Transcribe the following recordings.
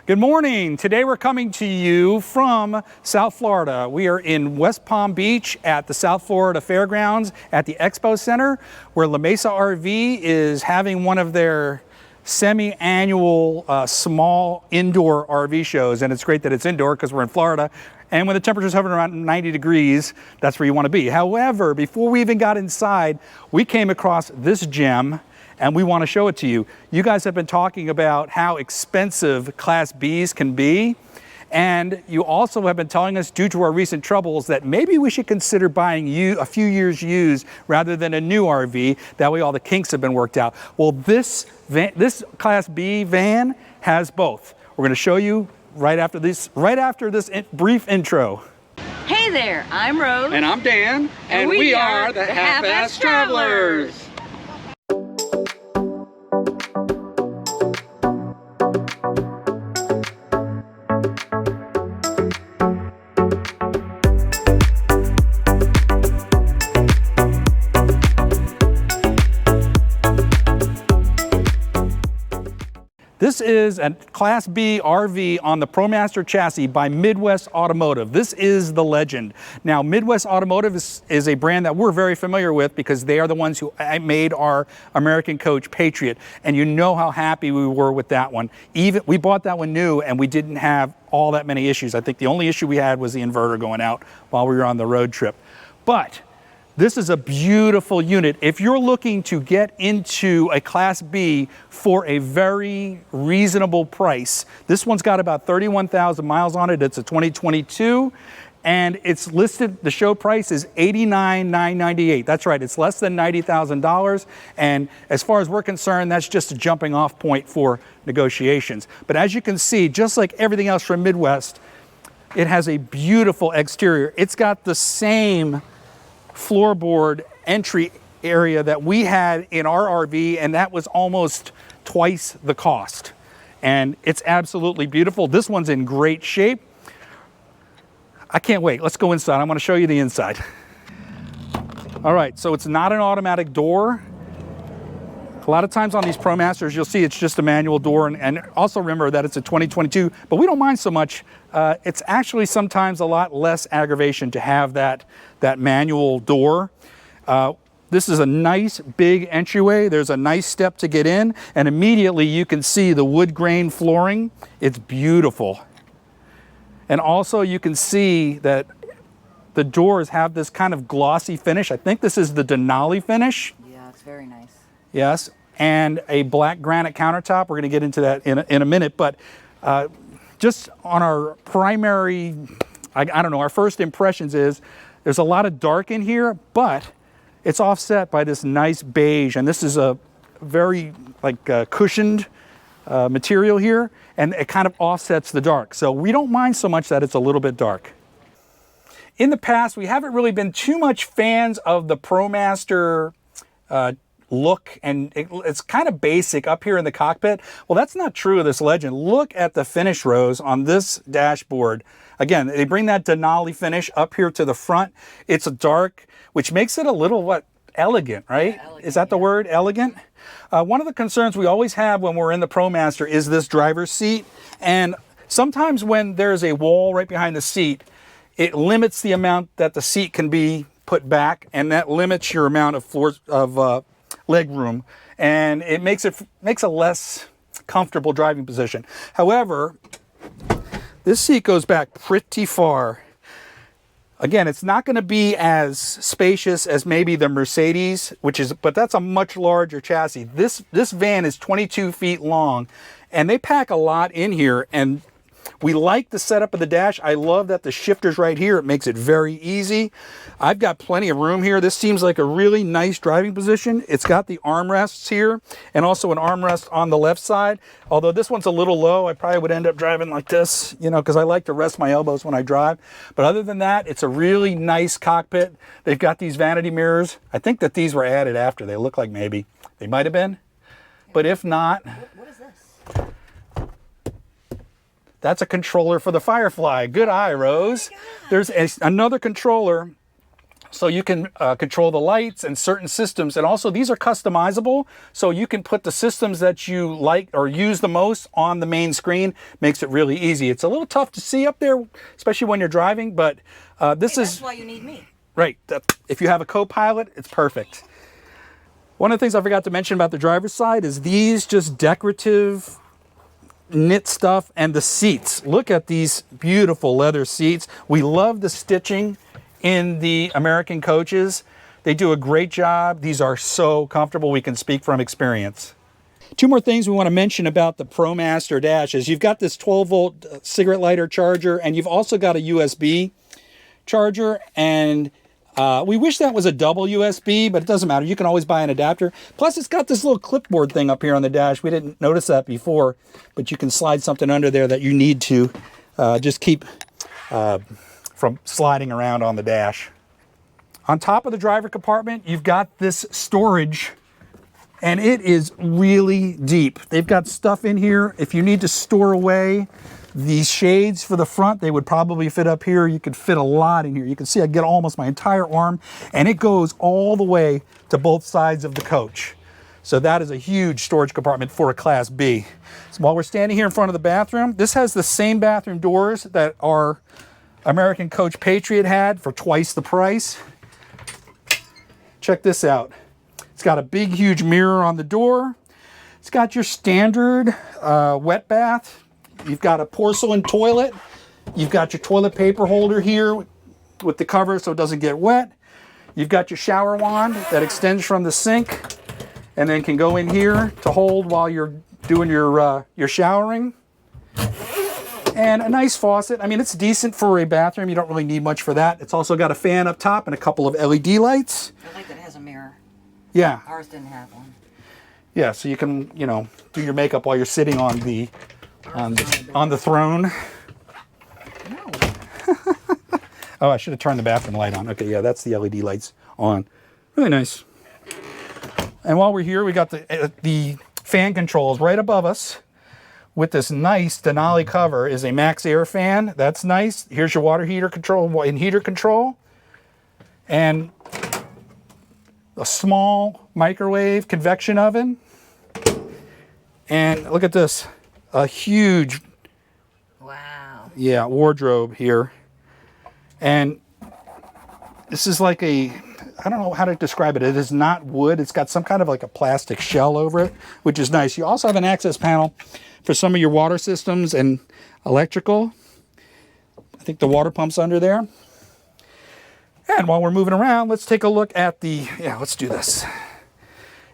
Good morning. Today we're coming to you from South Florida. We are in West Palm Beach at the South Florida Fairgrounds at the Expo Center, where La Mesa RV is having one of their semi-annual small indoor RV shows. And it's great that it's indoor because we're in Florida. And when the temperature's hovering around 90 degrees, that's where you want to be. However, before we even got inside, we came across this gem and we want to show it to you. You guys have been talking about how expensive Class Bs can be. And you also have been telling us, due to our recent troubles, that maybe we should consider buying a few years used rather than a new RV. That way all the kinks have been worked out. Well, this Class B van has both. We're going to show you right after this brief intro. Hey there, I'm Rose. And I'm Dan. And we are the Half-Ass Travelers. This is a Class B RV on the Promaster chassis by Midwest Automotive. This is the legend. Now, Midwest Automotive is a brand that we're very familiar with because they are the ones who made our American coach Patriot. And you know how happy we were with that one. We bought that one new and we didn't have all that many issues. I think the only issue we had was the inverter going out while we were on the road trip. But this is a beautiful unit. If you're looking to get into a Class B for a very reasonable price, this one's got about 31,000 miles on it. It's a 2022, and it's listed, the show price is $89,998. That's right, it's less than $90,000. And as far as we're concerned, that's just a jumping off point for negotiations. But as you can see, just like everything else from Midwest, it has a beautiful exterior. It's got the same floorboard entry area that we had in our RV, and that was almost twice the cost. And it's absolutely beautiful. This one's in great shape. I can't wait. Let's go inside. I'm going to show you the inside. All right, so it's not an automatic door. A lot of times on these Promasters, you'll see it's just a manual door, and also remember that it's a 2022, but we don't mind so much. It's actually sometimes a lot less aggravation to have that manual door. This is a nice big entryway. There's a nice step to get in, and immediately you can see the wood grain flooring. It's beautiful. And also you can see that the doors have this kind of glossy finish. I think this is the Denali finish. Yeah, it's very nice. Yes, and a black granite countertop. We're going to get into that in a minute, but just on our primary, I don't know, our first impressions is there's a lot of dark in here, but it's offset by this nice beige, and this is a very cushioned material here, and it kind of offsets the dark. So we don't mind so much that it's a little bit dark. In the past, we haven't really been too much fans of the Promaster look, and it's kind of basic up here in the cockpit. Well, that's not true of this Legend. Look at the finish rows on this dashboard. Again, they bring that Denali finish up here to the front. It's a dark, which makes it a little, elegant, right? Yeah, elegant, is that the word, elegant? One of the concerns we always have when we're in the Promaster is this driver's seat. And sometimes when there's a wall right behind the seat, it limits the amount that the seat can be put back, and that limits your amount of leg room, and it makes a less comfortable driving position. However, this seat goes back pretty far. Again, it's not going to be as spacious as maybe the Mercedes, but that's a much larger chassis. This van is 22 feet long, and they pack a lot in here, and we like the setup of the dash. I love that the shifter's right here. It makes it very easy. I've got plenty of room here. This seems like a really nice driving position. It's got the armrests here and also an armrest on the left side. Although this one's a little low, I probably would end up driving like this, because I like to rest my elbows when I drive. But other than that, it's a really nice cockpit. They've got these vanity mirrors. I think that these were added after. They look like maybe they might have been. But if not, what is this? That's a controller for the Firefly. Good eye, Rose. Oh, there's another controller So you can control the lights and certain systems. And also these are customizable. So you can put the systems that you like or use the most on the main screen. Makes it really easy. It's a little tough to see up there, especially when you're driving, but That's why you need me. Right. If you have a co-pilot, it's perfect. One of the things I forgot to mention about the driver's side is these just decorative knit stuff and the seats. Look at these beautiful leather seats. We love the stitching in the American coaches. They do a great job. These are so comfortable. We can speak from experience. Two more things we want to mention about the Promaster dash is you've got this 12-volt cigarette lighter charger, and you've also got a USB charger, and we wish that was a double USB, but it doesn't matter. You can always buy an adapter. Plus, it's got this little clipboard thing up here on the dash. We didn't notice that before, but you can slide something under there that you need to just keep from sliding around on the dash. On top of the driver compartment, you've got this storage, and it is really deep. They've got stuff in here. If you need to store away these shades for the front, they would probably fit up here. You could fit a lot in here. You can see I get almost my entire arm, and it goes all the way to both sides of the coach. So that is a huge storage compartment for a Class B. So while we're standing here in front of the bathroom, this has the same bathroom doors that our American Coach Patriot had for twice the price. Check this out. It's got a big, huge mirror on the door. It's got your standard wet bath. You've got a porcelain toilet. You've got your toilet paper holder here with the cover so it doesn't get wet. You've got your shower wand that extends from the sink and then can go in here to hold while you're doing your showering. And a nice faucet. I mean, it's decent for a bathroom. You don't really need much for that. It's also got a fan up top and a couple of LED lights. I like that it has a mirror. Yeah. Ours didn't have one. Yeah, so you can, you know, do your makeup while you're sitting on the throne. No. Oh, I should have turned the bathroom light on. Okay, yeah, that's the LED lights on. Really nice. And while we're here, we got the fan controls right above us. With this nice Denali cover is a Max Air fan. That's nice. Here's your water heater control and heater control. And a small microwave convection oven. And look at this. A huge, Wow. yeah, wardrobe here. And this is like I don't know how to describe it. It is not wood. It's got some kind of like a plastic shell over it, which is nice. You also have an access panel for some of your water systems and electrical. I think the water pump's under there. And while we're moving around, let's take a look at let's do this.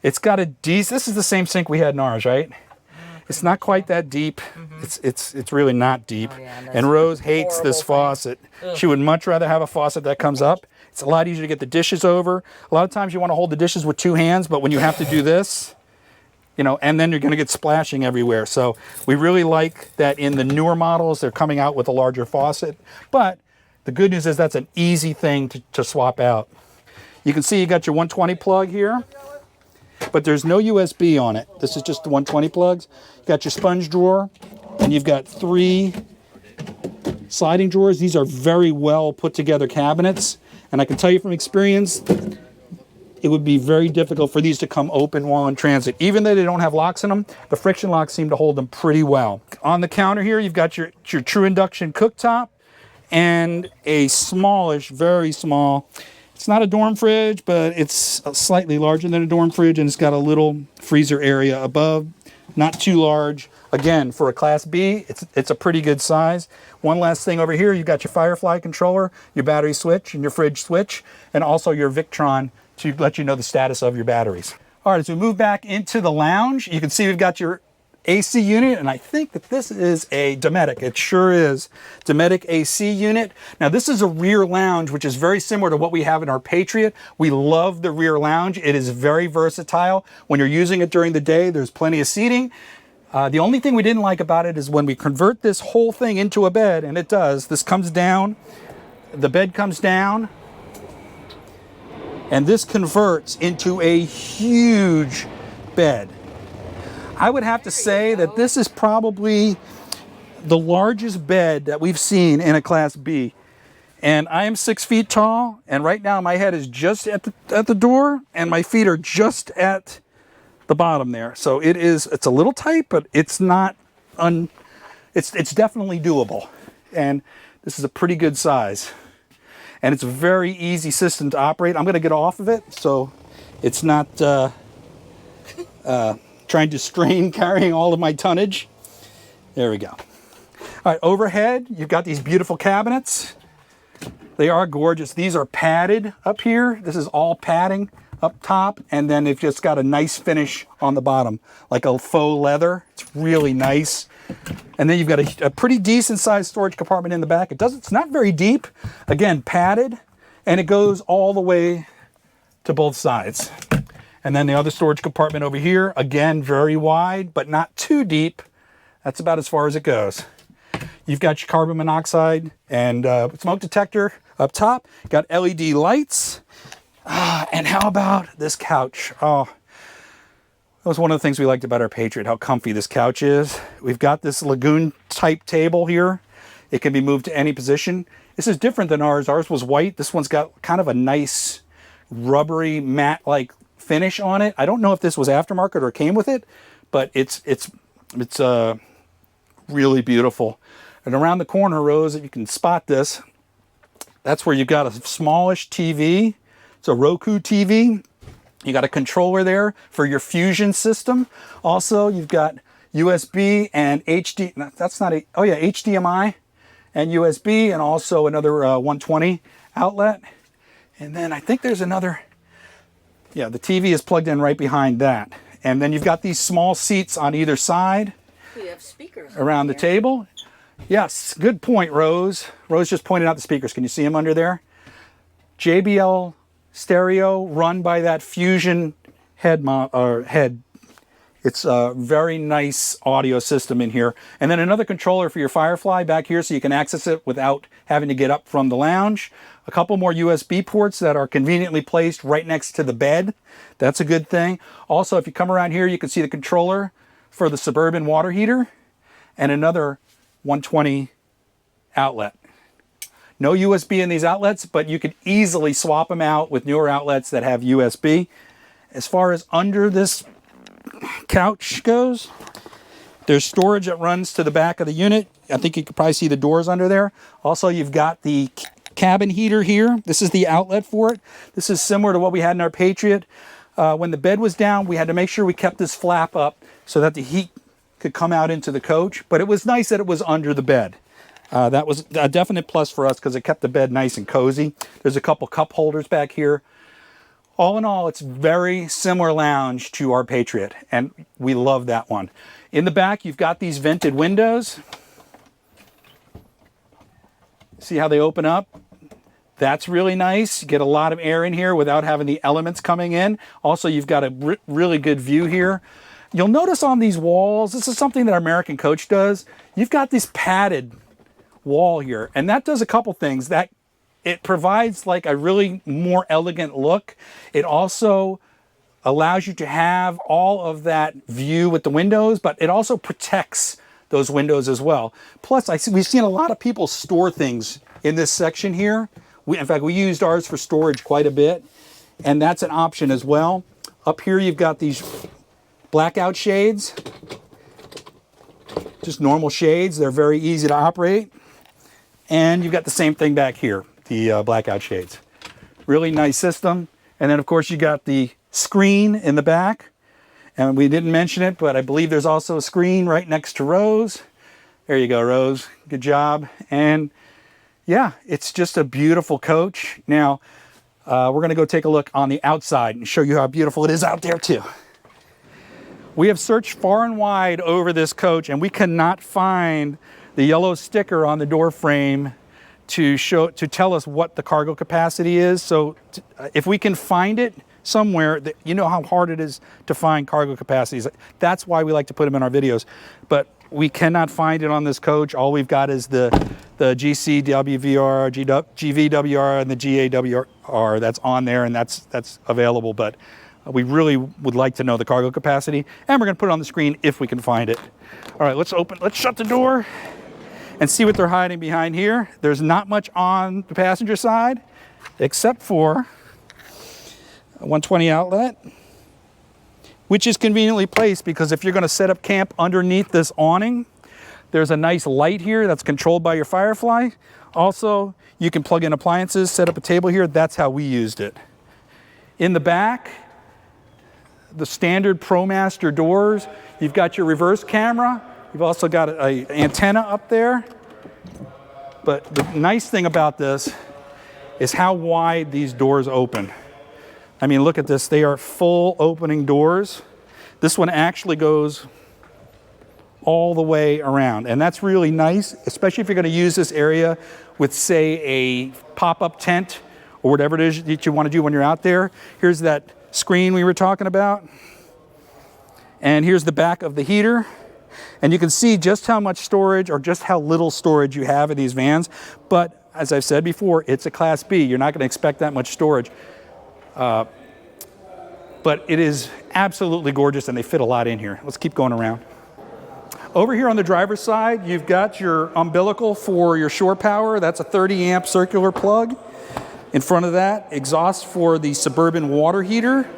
It's got this is the same sink we had in ours, right? It's not quite that deep. It's really not deep. Oh, yeah, and Rose hates this faucet. She would much rather have a faucet that comes up. It's a lot easier to get the dishes over. A lot of times you want to hold the dishes with two hands, but when you have to do this, you know, and then you're going to get splashing everywhere. So we really like that in the newer models, they're coming out with a larger faucet. But the good news is that's an easy thing to swap out. You can see you got your 120 plug here, but there's no USB on it. This is just the 120 plugs. You got your sponge drawer, and you've got 3 sliding drawers. These are very well put together cabinets. And I can tell you from experience, it would be very difficult for these to come open while in transit. Even though they don't have locks in them, the friction locks seem to hold them pretty well. On the counter here, you've got your true induction cooktop and a smallish, very small, it's not a dorm fridge, but it's slightly larger than a dorm fridge, and it's got a little freezer area above. Not too large. Again, for a Class B, it's a pretty good size. One last thing over here, you've got your Firefly controller, your battery switch, and your fridge switch, and also your Victron to let you know the status of your batteries. All right, as we move back into the lounge, you can see we've got your AC unit, and I think that this is a Dometic. It sure is. Dometic AC unit. Now, this is a rear lounge, which is very similar to what we have in our Patriot. We love the rear lounge. It is very versatile. When you're using it during the day, there's plenty of seating. The only thing we didn't like about it is when we convert this whole thing into a bed, and it does, this comes down, the bed comes down, and this converts into a huge bed. I would have to say that this is probably the largest bed that we've seen in a Class B. And I am 6 feet tall, and right now my head is just at the door, and my feet are just at the bottom there. So it's a little tight, but it's not it's definitely doable. And this is a pretty good size. And it's a very easy system to operate. I'm going to get off of it so it's not trying to strain carrying all of my tonnage. There we go. All right, overhead, you've got these beautiful cabinets. They are gorgeous. These are padded up here. This is all padding up top, and then they've just got a nice finish on the bottom, like a faux leather. It's really nice. And then you've got a pretty decent sized storage compartment in the back. It's not very deep. Again, padded, and it goes all the way to both sides. And then the other storage compartment over here, again, very wide, but not too deep. That's about as far as it goes. You've got your carbon monoxide and smoke detector up top. Got LED lights. And how about this couch? Oh, that was one of the things we liked about our Patriot, how comfy this couch is. We've got this Lagoon type table here. It can be moved to any position. This is different than ours. Ours was white. This one's got kind of a nice rubbery matte-like finish on it. I don't know if this was aftermarket or came with it, but it's really beautiful. And around the corner, Rose, you can spot this. That's where you've got a smallish TV. It's a Roku TV. You got a controller there for your Fusion system. Also, you've got USB and HD. That's not a. Oh yeah, HDMI and USB, and also another 120 outlet. And then I think there's another. Yeah, the TV is plugged in right behind that. And then you've got these small seats on either side. We have speakers around the table. Yes, good point, Rose. Rose just pointed out the speakers. Can you see them under there? JBL stereo run by that Fusion head. It's a very nice audio system in here. And then another controller for your Firefly back here so you can access it without having to get up from the lounge. A couple more USB ports that are conveniently placed right next to the bed. That's a good thing. Also, if you come around here, you can see the controller for the Suburban water heater and another 120 outlet. No USB in these outlets, but you could easily swap them out with newer outlets that have USB. As far as under this couch goes, there's storage that runs to the back of the unit. I think you could probably see the doors under there. Also, you've got the cabin heater here. This is the outlet for it. This is similar to what we had in our Patriot. When the bed was down, we had to make sure we kept this flap up so that the heat could come out into the coach. But it was nice that it was under the bed. That was a definite plus for us because it kept the bed nice and cozy. There's a couple cup holders back here. All in all, it's very similar lounge to our Patriot, and we love that one. In the back, you've got these vented windows. See how they open up? That's really nice. You get a lot of air in here without having the elements coming in. Also, you've got a really good view here. You'll notice on these walls, this is something that our American Coach does. You've got this padded wall here, and that does a couple things. That it provides like a really more elegant look. It also allows you to have all of that view with the windows, but it also protects those windows as well. Plus, we've seen a lot of people store things in this section here. In fact, we used ours for storage quite a bit, and that's an option as well. Up here, you've got these blackout shades, just normal shades. They're very easy to operate. And you've got the same thing back here, the blackout shades. Really nice system. And then, of course, you got the screen in the back. And we didn't mention it, but I believe there's also a screen right next to Rose. There you go, Rose. Good job. And yeah, it's just a beautiful coach. Now, we're going to go take a look on the outside and show you how beautiful it is out there too. We have searched far and wide over this coach, and we cannot find the yellow sticker on the door frame to tell us what the cargo capacity is. So if we can find it somewhere, you know how hard it is to find cargo capacities. That's why we like to put them in our videos. But we cannot find it on this coach. All we've got is the GCWVR, GVWR, and the GAWR that's on there, and that's available. But we really would like to know the cargo capacity, and we're going to put it on the screen if we can find it. All right, let's shut the door. and see what they're hiding behind here. There's not much on the passenger side, except for a 120 outlet, which is conveniently placed because if you're going to set up camp underneath this awning, there's a nice light here that's controlled by your Firefly. Also, you can plug in appliances, set up a table here. That's how we used it. In the back, the standard Promaster doors. You've got your reverse camera. You've also got an antenna up there. But the nice thing about this is how wide these doors open. I mean, look at this. They are full opening doors. This one actually goes all the way around. And that's really nice, especially if you're going to use this area with, say, a pop-up tent or whatever it is that you want to do when you're out there. Here's that screen we were talking about. And here's the back of the heater. And you can see just how much storage or just how little storage you have in these vans. But as I've said before, it's a Class B. You're not going to expect that much storage. But it is absolutely gorgeous and they fit a lot in here. Let's keep going around. Over here on the driver's side, you've got your umbilical for your shore power. That's a 30 amp circular plug. In front of that, exhaust for the Suburban water heater.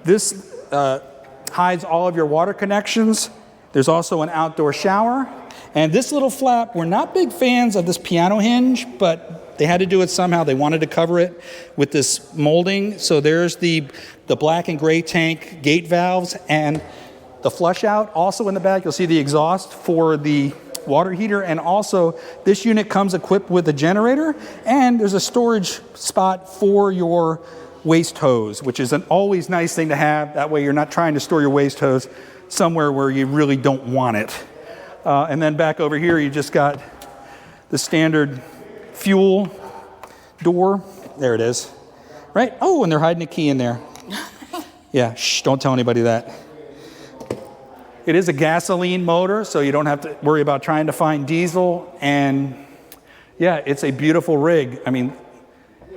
This hides all of your water connections. There's also an outdoor shower. And this little flap, we're not big fans of this piano hinge, but they had to do it somehow. They wanted to cover it with this molding. So there's the black and gray tank gate valves and the flush out. Also in the back, you'll see the exhaust for the water heater. And also this unit comes equipped with a generator and there's a storage spot for your waste hose, which is an always nice thing to have. That way you're not trying to store your waste hose somewhere where you really don't want it. And then back over here, you just got the standard fuel door. There it is. Right? Oh, and they're hiding a key in there. Yeah, shh, don't tell anybody that. It is a gasoline motor, so you don't have to worry about trying to find diesel. And yeah, it's a beautiful rig. I mean,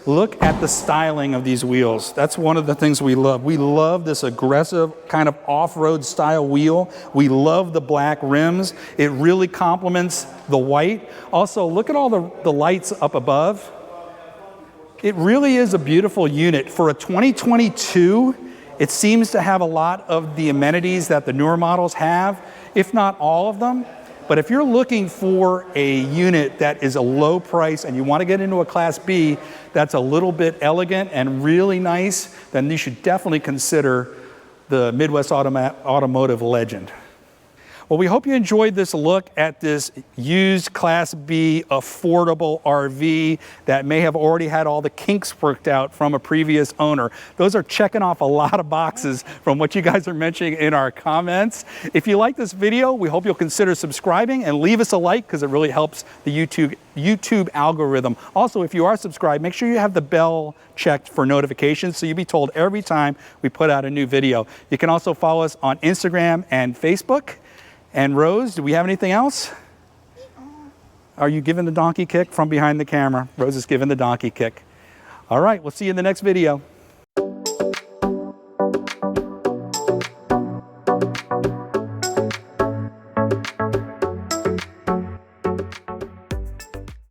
look at the styling of these wheels. That's one of the things we love. We love this aggressive kind of off-road style wheel. We love the black rims. It really complements the white. Also, look at all the lights up above. It really is a beautiful unit. For a 2022, it seems to have a lot of the amenities that the newer models have, if not all of them. But if you're looking for a unit that is a low price and you want to get into a Class B that's a little bit elegant and really nice, then you should definitely consider the Midwest Automotive Legend. Well, we hope you enjoyed this look at this used Class B affordable RV that may have already had all the kinks worked out from a previous owner. Those are checking off a lot of boxes from what you guys are mentioning in our comments. If you like this video, we hope you'll consider subscribing and leave us a like because it really helps the YouTube algorithm. Also, if you are subscribed, make sure you have the bell checked for notifications so you'll be told every time we put out a new video. You can also follow us on Instagram and Facebook. And Rose, do we have anything else? Are you giving the donkey kick from behind the camera? Rose is giving the donkey kick. All right, we'll see you in the next video.